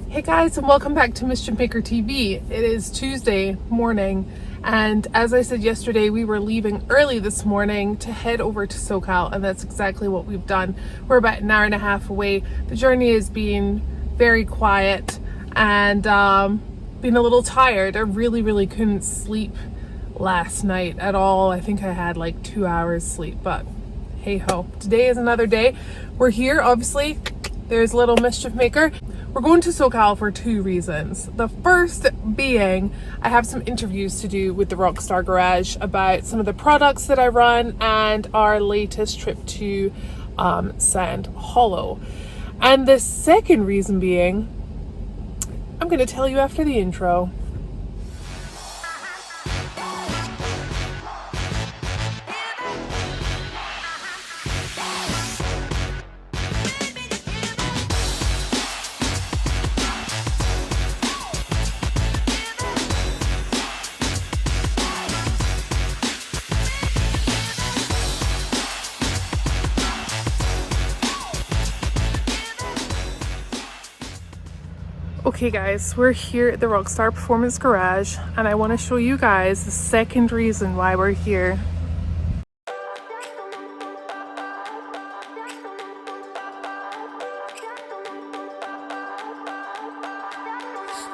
Hey guys, and welcome back to Mischief Maker TV. It is Tuesday morning, and as I said yesterday, we were leaving early this morning to head over to SoCal, and that's exactly what we've done. We're about an hour and a half away. The journey has been very quiet and been a little tired. I really couldn't sleep last night at all. I think I had like 2 hours sleep, but hey ho. Today is another day. We're here, obviously. There's little Mischief Maker. We're going to SoCal for two reasons. The first being I have some interviews to do with the Rockstar Garage about some of the products that I run and our latest trip to Sand Hollow. And the second reason being, I'm going to tell you after the intro. Okay guys, we're here at the Rockstar Performance Garage and I want to show you guys the second reason why we're here.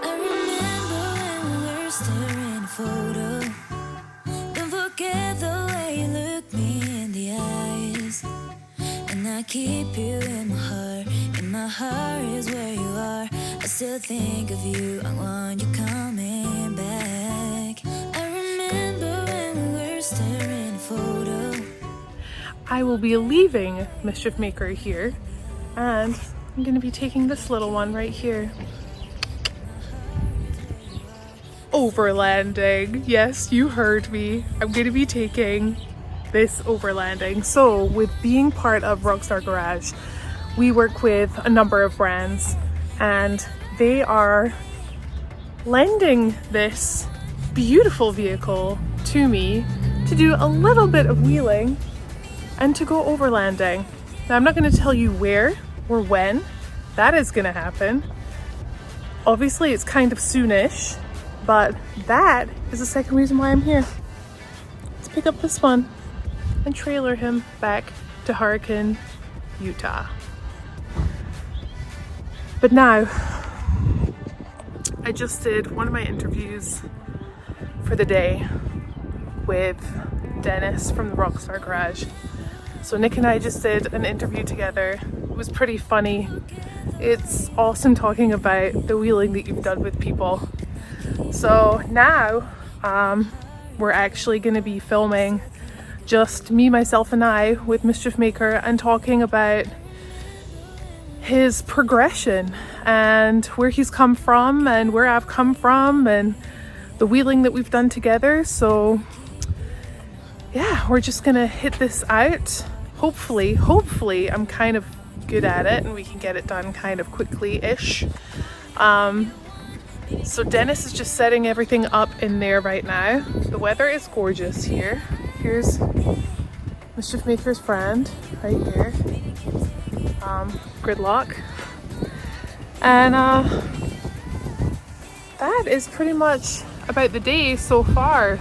I remember when we were staring a photo. Don't forget the way you look me in the eyes. And I keep you in my heart. In my heart is where you are. I still think of you, I want you coming back. I remember when we were staring a photo. I will be leaving Mischief Maker here and I'm going to be taking this little one right here. Overlanding. Yes, you heard me. I'm going to be taking this overlanding. So with being part of Rockstar Garage, we work with a number of brands and they are lending this beautiful vehicle to me to do a little bit of wheeling and to go overlanding. Now I'm not going to tell you where or when that is going to happen. Obviously it's kind of soonish, but that is the second reason why I'm here. Let's pick up this one and trailer him back to Hurricane, Utah. But now, I just did one of my interviews for the day with Dennis from the Rockstar Garage. So Nick and I just did an interview together. It was pretty funny. It's awesome talking about the wheeling that you've done with people. So now we're actually going to be filming just me, myself and I with Mischief Maker and talking about his progression and where he's come from and where I've come from and the wheeling that we've done together. So yeah, we're just gonna hit this out. Hopefully I'm kind of good at it and we can get it done kind of quickly-ish. So Dennis is just setting everything up in there right now. The weather is gorgeous here. Here's Mischief Maker's friend right here. Gridlock. And that is pretty much about the day so far.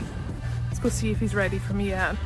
Let's go see if he's ready for me yet.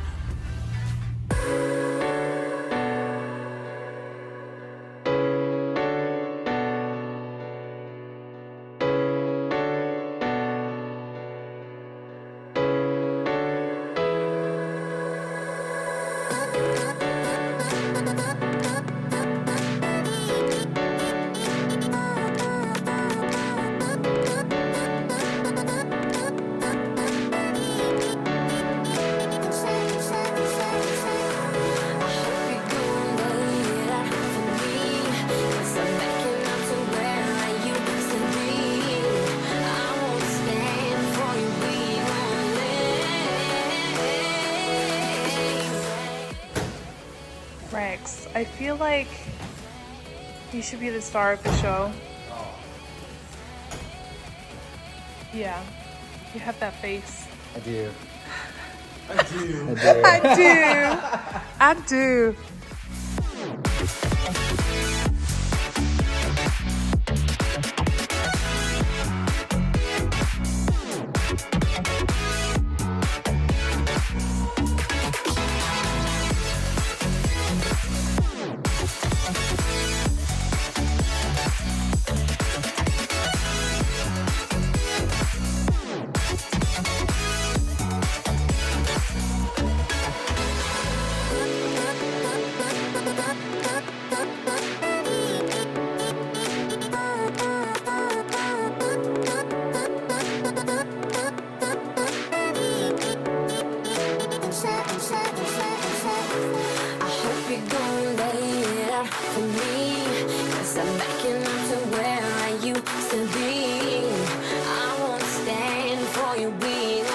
Rex, I feel like you should be the star of the show. Yeah, you have that face. I do. I do. Still being, I won't stand for you being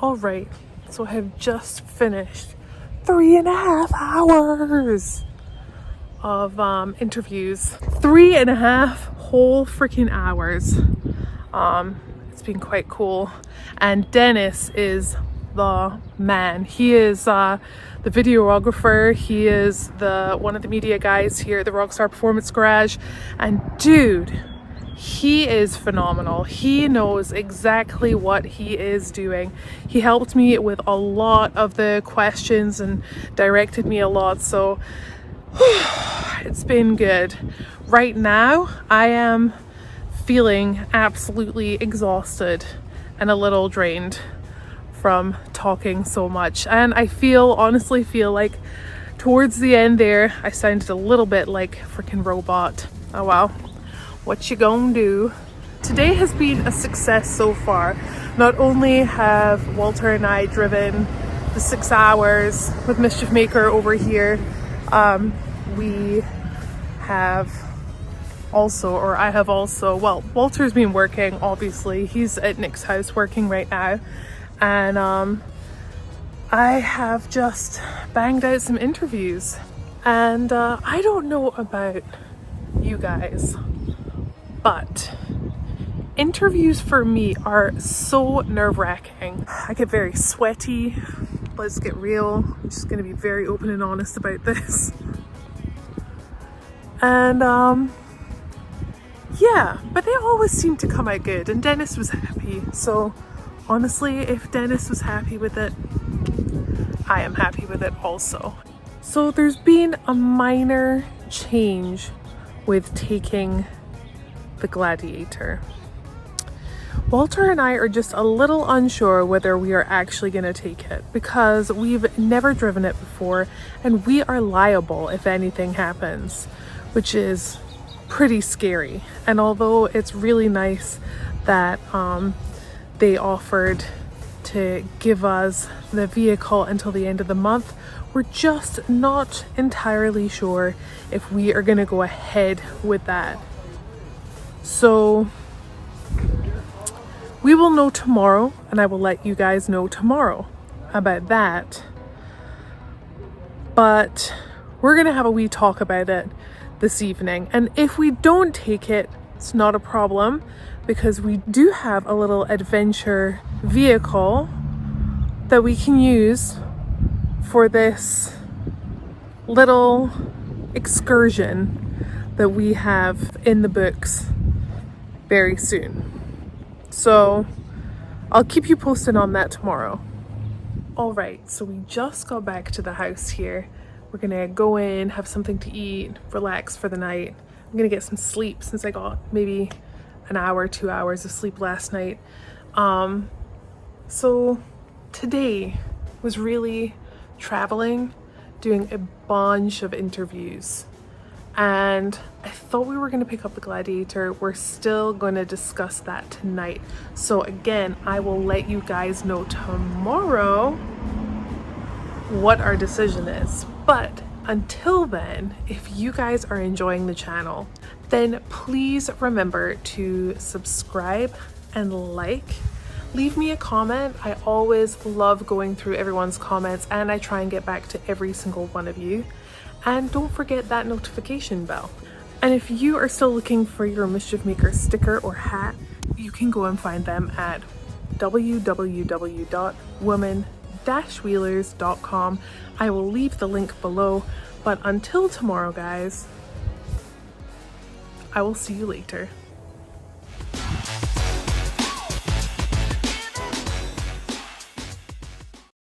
All right, so I have just finished 3.5 hours of interviews. 3.5 whole freaking hours. It's been quite cool. And Dennis is the man. He is the videographer. He is one of the media guys here at the Rockstar Performance Garage. And dude, he is phenomenal. He knows exactly what he is doing. He helped me with a lot of the questions and directed me a lot, so it's been good. Right now, I am feeling absolutely exhausted and a little drained from talking so much. And I honestly feel like towards the end there, I sounded a little bit like a freaking robot. Oh well. What you gonna do? Today has been a success so far. Not only have Walter and I driven the 6 hours with Mischief Maker over here, we have also, or I have also, well, Walter's been working, obviously. He's at Nick's house working right now. And I have just banged out some interviews. And I don't know about you guys, but interviews for me are so nerve-wracking. I get very sweaty. Let's get real. I'm just gonna be very open and honest about this. And yeah, but they always seem to come out good, and Dennis was happy. So honestly, if Dennis was happy with it, I am happy with it also. So there's been a minor change with taking the Gladiator. Walter and I are just a little unsure whether we are actually going to take it, because we've never driven it before and we are liable if anything happens, which is pretty scary. And although it's really nice that they offered to give us the vehicle until the end of the month, we're just not entirely sure if we are going to go ahead with that. So we will know tomorrow, and I will let you guys know tomorrow about that. But we're going to have a wee talk about it this evening. And if we don't take it, it's not a problem, because we do have a little adventure vehicle that we can use for this little excursion that we have in the books very soon. So I'll keep you posted on that tomorrow. All right, so we just got back to the house here. We're gonna go in, have something to eat, relax for the night. I'm gonna get some sleep since I got maybe an hour, 2 hours of sleep last night. So today was really traveling, doing a bunch of interviews. And I thought we were going to pick up the Gladiator. We're still going to discuss that tonight. So again, I will let you guys know tomorrow what our decision is. But until then, if you guys are enjoying the channel, then please remember to subscribe and like. Leave me a comment. I always love going through everyone's comments, and I try and get back to every single one of you. And don't forget that notification bell. And if you are still looking for your Mischief Maker sticker or hat, you can go and find them at www.woman-wheelers.com. I will leave the link below. But until tomorrow, guys, I will see you later.